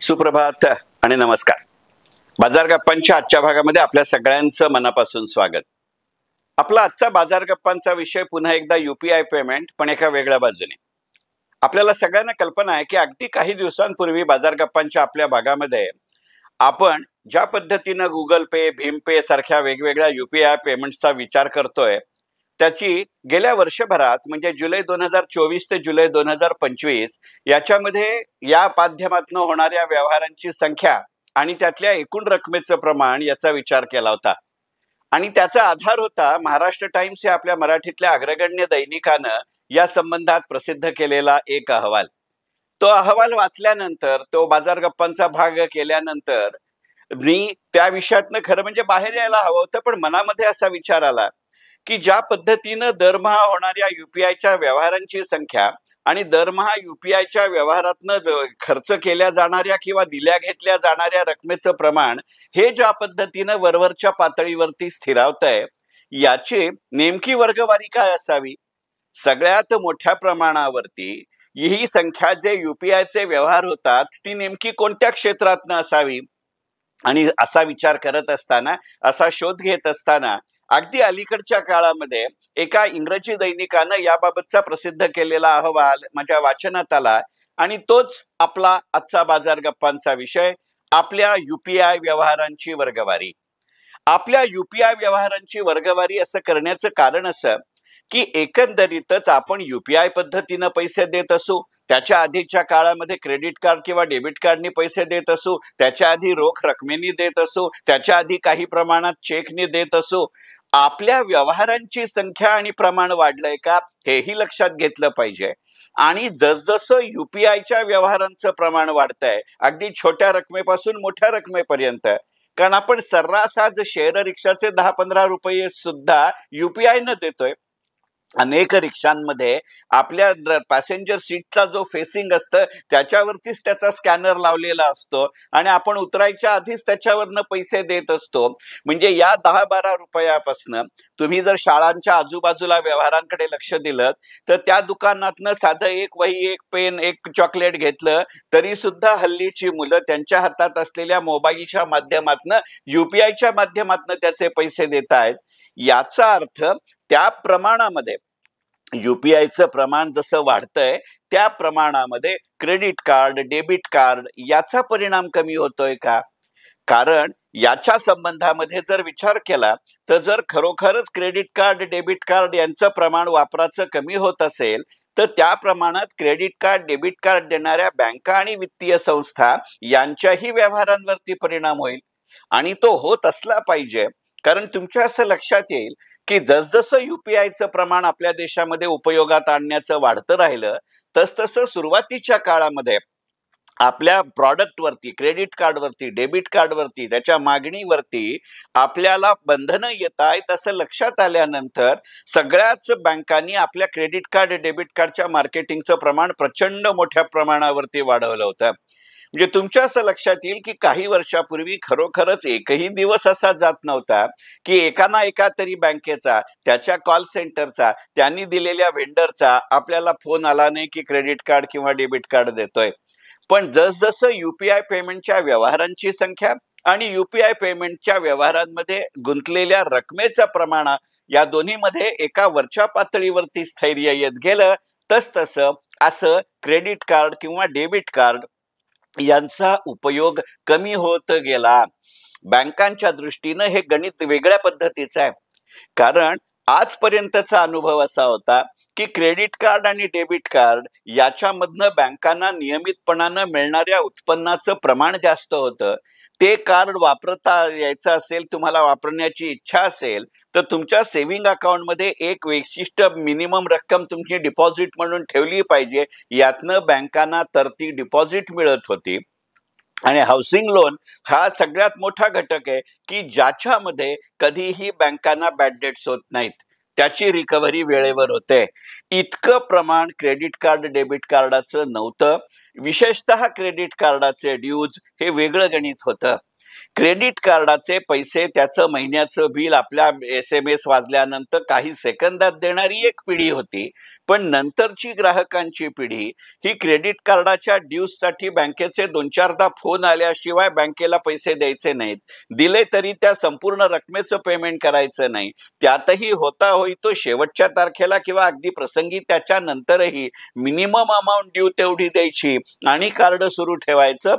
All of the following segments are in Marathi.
सुप्रभात आणि नमस्कार. बाजार गप्पांच्या आजच्या भागामध्ये आपल्या सगळ्यांचं मनापासून स्वागत. आपला आजचा बाजार गप्पांचा विषय पुन्हा एकदा UPI पेमेंट, पण एका वेगळ्या बाजूने. आपल्याला सगळ्यांना कल्पना आहे की अगदी काही दिवसांपूर्वी बाजार गप्पांच्या आपल्या भागामध्ये आपण ज्या पद्धतीनं गुगल पे, भीम पे सारख्या वेगवेगळ्या UPI पेमेंटचा विचार करतोय, त्याची गेल्या वर्षभरात म्हणजे जुलै 2024 ते जुलै 2025 याच्यामध्ये या माध्यमातून होणाऱ्या व्यवहारांची संख्या आणि त्यातल्या एकूण रकमेचं प्रमाण याचा विचार केला होता. आणि त्याचा आधार होता महाराष्ट्र टाइम्स या आपल्या मराठीतल्या अग्रगण्य दैनिकानं या संबंधात प्रसिद्ध केलेला एक अहवाल. तो अहवाल वाचल्यानंतर, तो बाजार गप्पांचा भाग केल्यानंतर मी त्या विषयातनं खरं म्हणजे बाहेर यायला हवं होतं, पण मनामध्ये असा विचार आला की ज्या पद्धतीनं दरमहा होणाऱ्या UPIच्या व्यवहारांची संख्या आणि दरमहा UPIच्या व्यवहारातनं खर्च केल्या जाणाऱ्या किंवा दिल्या घेतल्या जाणाऱ्या रकमेचं प्रमाण हे ज्या पद्धतीनं वरवरच्या पातळीवरती स्थिरावतंय, याची नेमकी वर्गवारी काय असावी? सगळ्यात मोठ्या प्रमाणावरती ही संख्या जे UPIचे व्यवहार होतात ती नेमकी कोणत्या क्षेत्रातनं असावी? आणि असा विचार करत असताना, असा शोध घेत असताना अगदी अलीकडच्या काळामध्ये एका इंग्रजी दैनिकानं याबाबतचा प्रसिद्ध केलेला अहवाल माझ्या वाचनात आला आणि तोच आपला आजचा बाजार गप्पांचा विषय, आपल्या UPI व्यवहारांची वर्गवारी. आपल्या UPI व्यवहारांची वर्गवारी असं करण्याचं कारण असं की एकंदरीतच आपण UPI पद्धतीनं पैसे देत असू, त्याच्या आधीच्या काळामध्ये क्रेडिट कार्ड किंवा डेबिट कार्डनी पैसे देत असू, त्याच्या आधी रोख रकमेनी देत असू, त्याच्या आधी काही प्रमाणात चेकनी देत असू, आपल्या व्यवहारांची संख्या आणि प्रमाण वाढलंय का हेही लक्षात घेतलं पाहिजे. आणि जसजसं UPIच्या व्यवहारांचं प्रमाण वाढतंय, अगदी छोट्या रकमेपासून मोठ्या रकमेपर्यंत, कारण आपण सर्रास आज शेअर रिक्षाचे 10-15 रुपये सुद्धा UPI न देतोय. अनेक रिक्षांमध्ये आपल्या पॅसेंजर सीटचा जो फेसिंग असतं त्याच्यावरतीच त्याचा स्कॅनर लावलेला असतो आणि आपण उतरायच्या आधीच त्याच्यावरनं पैसे देत असतो. म्हणजे या 10-12 रुपयापासनं तुम्ही जर शाळांच्या आजूबाजूला व्यवहारांकडे लक्ष दिलं तर त्या दुकानातनं साधं एक वही, एक पेन, एक चॉकलेट घेतलं तरी सुद्धा हल्लीची मुलं त्यांच्या हातात असलेल्या मोबाईलच्या माध्यमातनं, UPIच्या माध्यमातनं त्याचे पैसे देत आहेत. याचा अर्थ त्या प्रमाणामध्ये UPIचं प्रमाण जसं वाढतंय त्या प्रमाणामध्ये क्रेडिट कार्ड, डेबिट कार्ड याचा परिणाम कमी होतोय का? कारण याच्या संबंधामध्ये जर विचार केला तर जर खरोखरच क्रेडिट कार्ड, डेबिट कार्ड यांचं प्रमाण वापराचं कमी होत असेल तर त्या प्रमाणात क्रेडिट कार्ड, डेबिट कार्ड देणाऱ्या बँका आणि वित्तीय संस्था यांच्याही व्यवहारांवरती परिणाम होईल. आणि तो होत असला पाहिजे, कारण तुमच्या असं लक्षात येईल की जसजसं UPIचं प्रमाण आपल्या देशामध्ये उपयोगात आणण्याचं वाढतं राहिलं तसतसं सुरुवातीच्या काळामध्ये आपल्या प्रॉडक्टवरती, क्रेडिट कार्डवरती, डेबिट कार्डवरती, त्याच्या मागणीवरती आपल्याला बंधनं येत आहेत असं लक्षात आल्यानंतर सगळ्याच बँकांनी आपल्या क्रेडिट कार्ड, डेबिट कार्डच्या मार्केटिंगचं प्रमाण प्रचंड मोठ्या प्रमाणावरती वाढवलं होतं. म्हणजे तुमच्या असं लक्षात येईल की काही वर्षापूर्वी खरोखरच एकही दिवस असा जात नव्हता की एका ना एका तरी बँकेचा, त्याच्या कॉल सेंटरचा, त्यांनी दिलेल्या व्हेंडरचा आपल्याला फोन आला नाही की क्रेडिट कार्ड किंवा डेबिट कार्ड देतोय. पण जसजसं UPI पेमेंटच्या व्यवहारांची संख्या आणि UPI पेमेंटच्या व्यवहारांमध्ये गुंतलेल्या रकमेचं प्रमाण या दोन्हीमध्ये एका वरच्या पातळीवरती स्थैर्य येत गेलं तसतसं असं क्रेडिट कार्ड किंवा डेबिट कार्ड यांचा उपयोग कमी होत गेला. बँकांच्या दृष्टीनं हे गणित वेगळ्या पद्धतीचं आहे, कारण आजपर्यंतचा अनुभव असा होता की क्रेडिट कार्ड आणि डेबिट कार्ड याच्यामधनं बँकांना नियमितपणानं मिळणाऱ्या उत्पन्नाचं प्रमाण जास्त होतं. ते कार्ड वापरता यायचं असेल, तुम्हाला वापरण्याची इच्छा असेल तर तुमच्या सेव्हिंग अकाउंटमध्ये एक विशिष्ट मिनिमम रक्कम तुमची डिपॉझिट म्हणून ठेवली पाहिजे. यातनं बँकांना तरती डिपॉझिट मिळत होती. आणि हाऊसिंग लोन हा सगळ्यात मोठा घटक आहे की ज्याच्यामध्ये कधीही बँकांना बॅड डेट्स होत नाहीत, त्याची रिकव्हरी वेळेवर होते. इतकं प्रमाण क्रेडिट कार्ड, डेबिट कार्डाचं नव्हतं. विशेषतः क्रेडिट कार्डाचे ड्यूज हे वेगळं गणित होतं, क्रेडिट कार्डाचे पैसे त्याचं महिन्याचं बिल आपल्या SMS वाजल्यानंतर काही सेकंदात देणारी एक पिढी होती. पण नंतरची ग्राहकांची पिढी ही क्रेडिट कार्डाच्या ड्यूजसाठी बँकेचे 2-4दा फोन आल्याशिवाय बँकेला पैसे द्यायचे नाहीत. दिले तरी त्या संपूर्ण रकमेचं पेमेंट करायचं नाही. त्यातही होता होई तो शेवटच्या तारखेला किंवा अगदी प्रसंगी त्याच्यानंतरही मिनिमम अमाऊंट ड्यू तेवढी द्यायची आणि कार्ड सुरू ठेवायचं.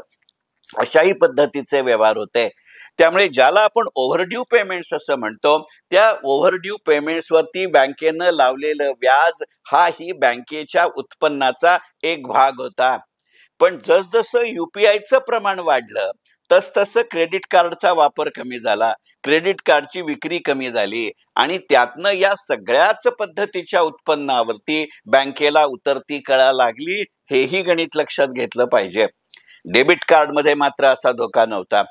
अशाही पद्धतीचे व्यवहार होते. त्यामुळे ज्याला आपण ओव्हरड्यू पेमेंट्स असं म्हणतो, त्या ओव्हरड्यू पेमेंट्सवरती बँकेनं लावलेलं व्याज हा ही बँकेच्या उत्पन्नाचा एक भाग होता. पण जसजसं UPIचं प्रमाण वाढलं तसतसं क्रेडिट कार्डचा वापर कमी झाला, क्रेडिट कार्डची विक्री कमी झाली आणि त्यातनं या सगळ्याच पद्धतीच्या उत्पन्नावरती बँकेला उतरती कळा लागली. हेही गणित लक्षात घेतलं पाहिजे. डेबिट कार्डमध्ये मात्र असा धोका नव्हता.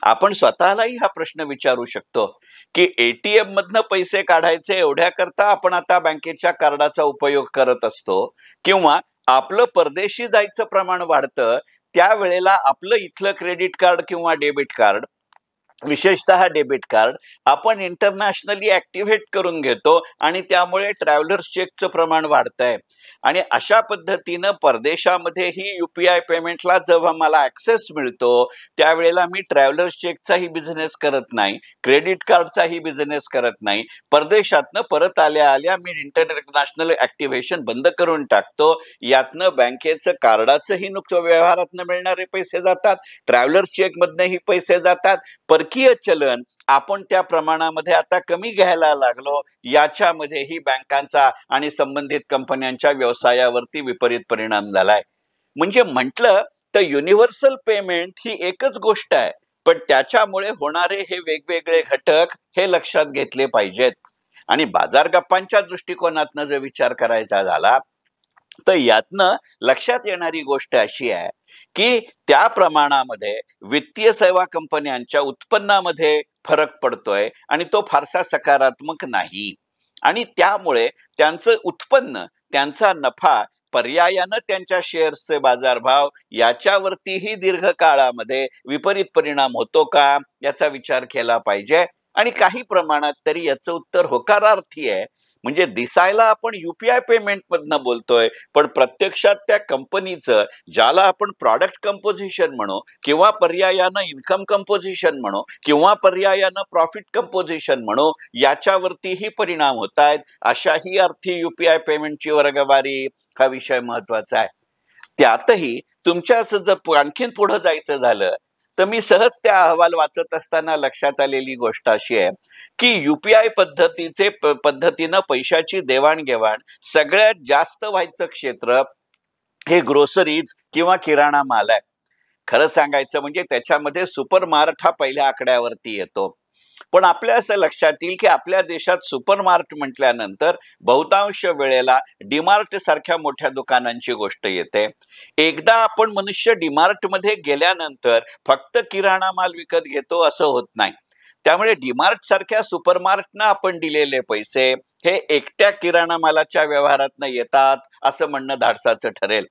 आपण स्वतःलाही हा प्रश्न विचारू शकतो की ATM मधनं पैसे काढायचे एवढ्याकरता आपण आता बँकेच्या कार्डाचा उपयोग करत असतो, किंवा आपलं परदेशी जायचं प्रमाण वाढतं त्यावेळेला आपलं इथलं क्रेडिट कार्ड किंवा डेबिट कार्ड, विशेषतः डेबिट कार्ड आपण इंटरनॅशनली ऍक्टिव्हेट करून घेतो आणि त्यामुळे ट्रॅव्हलर्स चेकचं प्रमाण वाढतंय. आणि अशा पद्धतीनं परदेशामध्येही UPI पेमेंटला जेव्हा मला ऍक्सेस मिळतो त्यावेळेला मी ट्रॅव्हलर्स चेकचाही बिझनेस करत नाही, क्रेडिट कार्डचाही बिझनेस करत नाही. परदेशातनं परत आल्या आल्या मी इंटरनॅशनल ऍक्टिव्हेशन बंद करून टाकतो. यातनं बँकेचं कार्डाचंही नुकतं व्यवहारातनं मिळणारे पैसे जातात, ट्रॅव्हलर्स चेकमधनंही पैसे जातात. परकीय चलन आपण त्या प्रमाणामध्ये आता कमी घ्यायला लागलो. याच्यामध्येही बँकांचा आणि संबंधित कंपन्यांच्या व्यवसायावरती विपरीत परिणाम झालाय. म्हणजे म्हटलं तर युनिव्हर्सल पेमेंट ही एकच गोष्ट आहे, पण त्याच्यामुळे होणारे हे वेगवेगळे घटक हे लक्षात घेतले पाहिजेत. आणि बाजार गप्पांच्या दृष्टिकोनातनं जर विचार करायचा झाला तर यातनं लक्षात येणारी गोष्ट अशी आहे की त्या प्रमाणामध्ये वित्तीय सेवा कंपन्यांच्या उत्पन्नामध्ये फरक पडतोय आणि तो फारसा सकारात्मक नाही. आणि त्यामुळे त्यांचं उत्पन्न, त्यांचा नफा पर्यायानं त्यांच्या शेअर्सचे बाजारभाव याच्यावरतीही दीर्घकाळामध्ये विपरीत परिणाम होतो का याचा विचार केला पाहिजे. आणि काही प्रमाणात तरी याचं उत्तर होकारार्थी आहे. म्हणजे दिसायला आपण UPI पेमेंट मधनं बोलतोय, पण प्रत्यक्षात त्या कंपनीचं, ज्याला आपण प्रॉडक्ट कंपोजिशन म्हणू किंवा पर्यायानं इन्कम कंपोजिशन म्हणू किंवा पर्यायानं प्रॉफिट कंपोजिशन म्हणू, याच्यावरतीही परिणाम होत आहेत. अशाही अर्थी UPI पेमेंटची वर्गवारी हा विषय महत्वाचा आहे. त्यातही तुमच्या जर आणखीन पुढे जायचं झालं तर मी सहज त्या अहवाल वाचत असताना लक्षात आलेली गोष्ट अशी आहे की UPI पद्धतीनं पैशाची देवाणघेवाण सगळ्यात जास्त व्हायचं क्षेत्र हे ग्रोसरीज किंवा किराणा माल आहे. खरं सांगायचं म्हणजे त्याच्यामध्ये सुपरमार्ट हा पहिल्या आकड्यावरती येतो. पण आपल्या असं लक्षात येईल की आपल्या देशात सुपरमार्ट म्हटल्यानंतर बहुतांश वेळेला डीमार्ट सारख्या मोठ्या दुकानांची गोष्ट येते. एकदा आपण मनुष्य डीमार्ट मध्ये गेल्यानंतर फक्त किराणा माल विकत घेतो असं होत नाही. त्यामुळे डीमार्ट सारख्या सुपरमार्टनं आपण दिलेले पैसे हे एकट्या किराणा मालाच्या व्यवहारातनं येतात असं म्हणणं धाडसाचं ठरेल.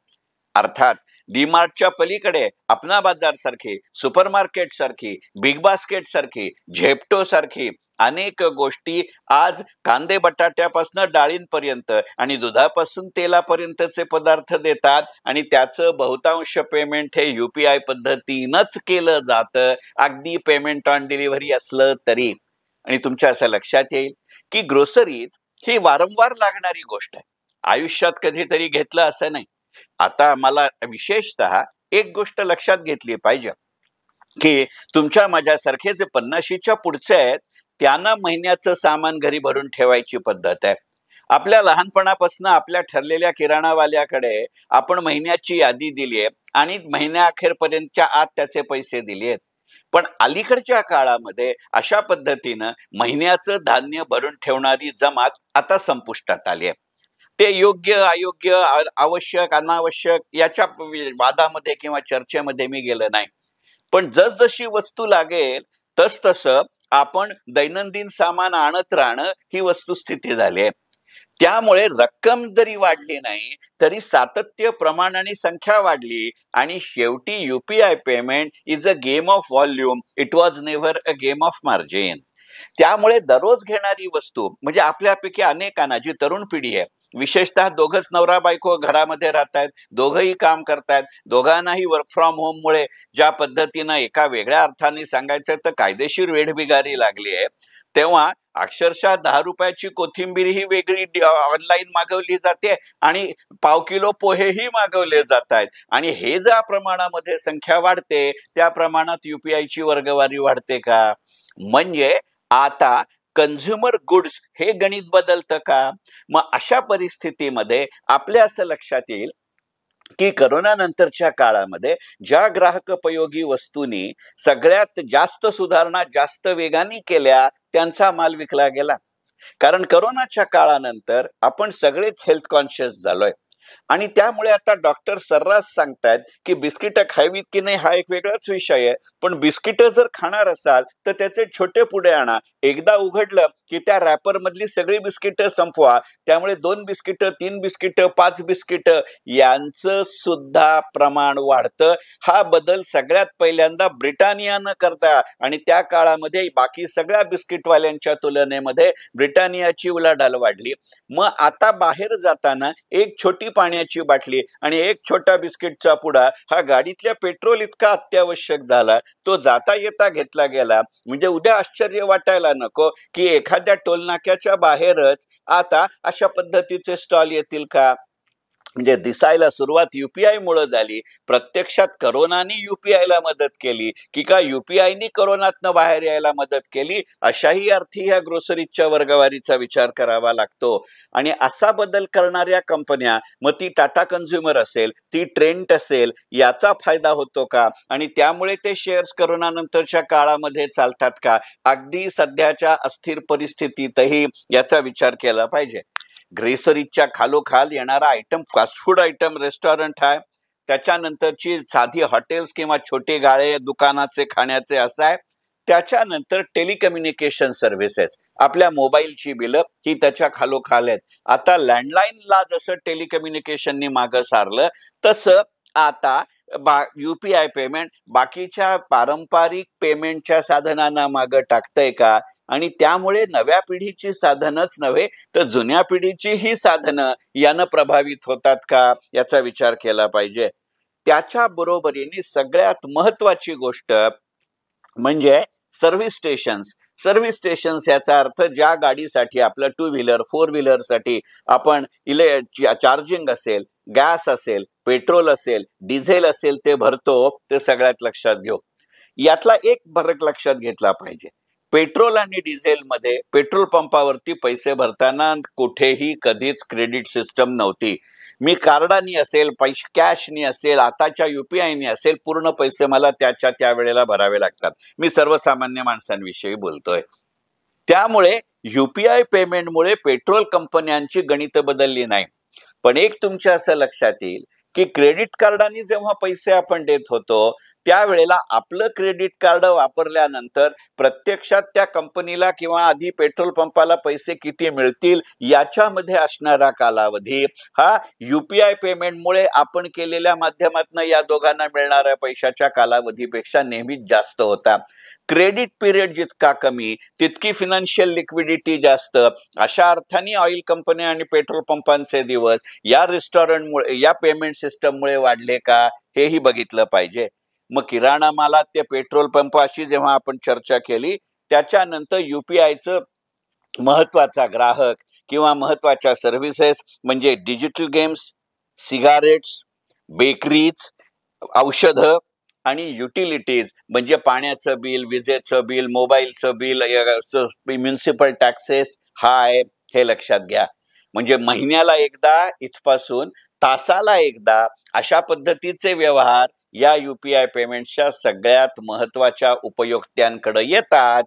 अर्थात डीमार्टच्या पलीकडे अपना बाजार सारखी, सुपरमार्केट सारखी, बिग बास्केट सारखी, झेप्टो सारखी अनेक गोष्टी आज कांदे बटाट्यापासून डाळींपर्यंत आणि दुधापासून तेलापर्यंतचे पदार्थ देतात आणि त्याचं बहुतांश पेमेंट हे UPI पद्धतीनंच केलं जातं, अगदी पेमेंट ऑन डिलिव्हरी असलं तरी. आणि तुमच्या असं लक्षात येईल की ग्रोसरीज ही वारंवार लागणारी गोष्ट आहे. आयुष्यात कधीतरी घेतलं असं नाही. आता मला विशेषतः एक गोष्ट लक्षात घेतली पाहिजे की तुमच्या माझ्यासारखे जे 50च्या पुढचे आहेत त्यांना महिन्याचं सामान घरी भरून ठेवायची पद्धत आहे. आपल्या लहानपणापासून आपल्या ठरलेल्या किराणावाल्याकडे आपण महिन्याची यादी दिली आहे आणि महिन्याअखेरपर्यंतच्या आत त्याचे पैसे दिले आहेत. पण अलीकडच्या काळामध्ये अशा पद्धतीनं महिन्याचं धान्य भरून ठेवणारी जमात आता संपुष्टात आली आहे. ते योग्य अयोग्य, आवश्यक अनावश्यक याच्या वादामध्ये किंवा चर्चेमध्ये मी गेलो नाही. पण जसजशी वस्तू लागेल तसतसं आपण दैनंदिन सामान आणत राहणं ही वस्तुस्थिती झाली आहे. त्यामुळे रक्कम जरी वाढली नाही तरी सातत्य, प्रमाण आणि संख्या वाढली आणि शेवटी UPI payment is a game of volume, it was never a game of margin. त्यामुळे दररोज घेणारी वस्तू म्हणजे आपल्यापैकी अनेकांना, जी तरुण पिढी आहे, विशेषतः दोघंच नवरा बायको घरामध्ये राहतायत, दोघंही काम करतायत, दोघांनाही वर्क फ्रॉम होम मुळे ज्या पद्धतीनं एका वेगळ्या अर्थाने सांगायचं तर कायदेशीर वेठबिगारी लागली आहे, तेव्हा अक्षरशः 10 रुपयाची कोथिंबीर ही वेगळी ऑनलाईन मागवली जाते आणि पाव किलो पोहेही मागवले जात आहेत. आणि हे ज्या प्रमाणामध्ये संख्या वाढते त्या प्रमाणात युपीआयची वर्गवारी वाढते का? म्हणजे आता कन्झ्युमर गुड्स हे गणित बदलतं का? मग अशा परिस्थितीमध्ये आपल्या असं लक्षात येईल की करोना नंतरच्या काळामध्ये ज्या ग्राहकोपयोगी वस्तूंनी सगळ्यात जास्त सुधारणा जास्त वेगाने केल्या त्यांचा माल विकला गेला. कारण करोनाच्या काळानंतर आपण सगळेच हेल्थ कॉन्शियस झालोय आणि त्यामुळे आता डॉक्टर सर्रास सांगतायत की बिस्किटं खावीत की नाही हा एक वेगळाच विषय आहे, पण बिस्किटं जर खाणार असाल तर त्याचे छोटे पुडे आणा. एकदा उघडलं की त्या रॅपर मधली सगळी बिस्किटं संपवा. त्यामुळे 2 बिस्किटं, 3 बिस्किटं, 5 बिस्किटं यांचं सुद्धा प्रमाण वाढतं. हा बदल सगळ्यात पहिल्यांदा ब्रिटानियानं करता आणि त्या काळामध्ये बाकी सगळ्या बिस्किटवाल्यांच्या तुलनेमध्ये ब्रिटानियाची उलाढाल वाढली. मग आता बाहेर जाताना एक छोटी पाण्याची बाटली आणि एक छोटा बिस्किटचा पुडा हा गाडीतल्या पेट्रोल इतका अत्यावश्यक झाला, तो जाता येता घेतला गेला. म्हणजे उद्या आश्चर्य वाटायला नको की एखाद्या टोलनाक्याच्या बाहेरच आता अशा पद्धतीचे स्टॉल येतील का? म्हणजे दिसायला सुरुवात युपीआय मुळे झाली. प्रत्यक्षात करोनाने युपीआयला मदत केली की का युपीआयनी करोनातनं बाहेर यायला मदत केली, अशाही अर्थी ह्या ग्रोसरीजच्या वर्गवारीचा विचार करावा लागतो. आणि असा बदल करणाऱ्या कंपन्या, मग ती टाटा कन्झ्युमर असेल, ती ट्रेंट असेल, याचा फायदा होतो का? आणि त्यामुळे ते शेअर्स करोना नंतरच्या काळामध्ये चालतात का? अगदी सध्याच्या अस्थिर परिस्थितीतही याचा विचार केला पाहिजे. ग्रेसरीजच्या खालोखाल येणारा item fast food item restaurant आहे, त्याच्यानंतरची साधी हॉटेल्स किंवा छोटे गाळे दुकानाचे खाण्याचे असं आहे, त्याच्यानंतर टेलिकम्युनिकेशन सर्व्हिसेस, आपल्या मोबाईलची बिलं ही त्याच्या खालोखाल आहेत. आता लँडलाईनला जसं टेलिकम्युनिकेशननी मागं सारलं तसं आता युपीआय पेमेंट बाकीच्या पारंपरिक पेमेंटच्या साधनांना मागं टाकतंय का? आणि त्यामुळे नव्या पिढीची साधनच नव्हे तर जुन्या पिढीची ही साधनं यानं प्रभावित होतात का? याचा विचार केला पाहिजे. त्याच्या बरोबरीने सगळ्यात महत्वाची गोष्ट म्हणजे सर्व्हिस स्टेशन्स. सर्व्हिस स्टेशन्स याचा अर्थ ज्या गाडीसाठी आपलं 2 व्हीलर 4 व्हीलरसाठी आपण चार्जिंग असेल, गॅस असेल, पेट्रोल असेल, डिझेल असेल ते भरतो, ते सगळ्यात लक्षात घेऊ. यातला एक फरक लक्षात घेतला पाहिजे. पेट्रोल आणि डिझेलमध्ये पेट्रोल पंपावरती पैसे भरताना कुठेही कधीच क्रेडिट सिस्टम नव्हती. मी कार्डानी असेल, पैसे कॅशनी असेल, आताच्या युपीआयनी असेल, पूर्ण पैसे मला त्याच्या त्या वेळेला भरावे लागतात. मी सर्वसामान्य माणसांविषयी बोलतोय. त्यामुळे युपीआय पेमेंटमुळे पेट्रोल कंपन्यांची गणितं बदलली नाही. पण एक तुमच्या असं लक्षात येईल की क्रेडिट कार्डाने जेव्हा पैसे आपण देत होतो त्यावेळेला आपलं क्रेडिट कार्ड वापरल्यानंतर प्रत्यक्षात त्या कंपनीला किंवा आधी पेट्रोल पंपाला पैसे किती मिळतील याच्यामध्ये असणारा कालावधी हा युपीआय पेमेंटमुळे आपण केलेल्या माध्यमातून या दोघांना मिळणाऱ्या पैशाच्या कालावधीपेक्षा नेहमीच जास्त होता. क्रेडिट पिरियड जितका कमी तितकी फिनान्शियल लिक्विडिटी जास्त. अशा अर्थाने ऑइल कंपनी आणि पेट्रोल पंपांचे दिवस या रेस्टॉरंटमुळे, या पेमेंट सिस्टममुळे वाढले का हेही बघितलं पाहिजे. मग किराणा मालात ते पेट्रोल पंप अशी जेव्हा आपण चर्चा केली, त्याच्यानंतर युपीआयचं महत्वाचा ग्राहक किंवा महत्वाच्या सर्व्हिसेस म्हणजे डिजिटल गेम्स, सिगारेट्स, बेकरीज, औषधं आणि युटिलिटीज म्हणजे पाण्याचं बिल, विजेचं बिल, मोबाईलचं बिल, म्युनिसिपल टॅक्सेस हा आहे, हे लक्षात घ्या. म्हणजे महिन्याला एकदा इथपासून तासाला एकदा अशा पद्धतीचे व्यवहार या युपीआय पेमेंटच्या सगळ्यात महत्वाच्या उपयोक्त्यांकडे येतात.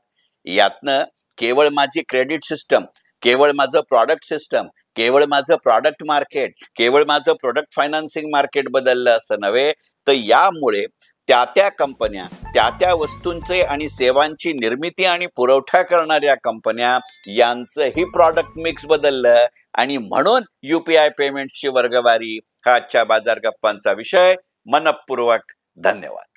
यातनं केवळ माझी क्रेडिट सिस्टम, केवळ माझं प्रॉडक्ट सिस्टम, केवळ माझं प्रॉडक्ट मार्केट, केवळ माझं प्रोडक्ट फायनान्सिंग मार्केट बदललं असं नव्हे, तर यामुळे त्या कंपन्या, त्या वस्तूंचे आणि सेवांची निर्मिती आणि पुरवठा करणाऱ्या कंपन्या यांचंही प्रॉडक्ट मिक्स बदललं आणि म्हणून UPI पेमेंटची वर्गवारी हा आजच्या बाजार गप्पांचा विषय. मनपूर्वक धन्यवाद.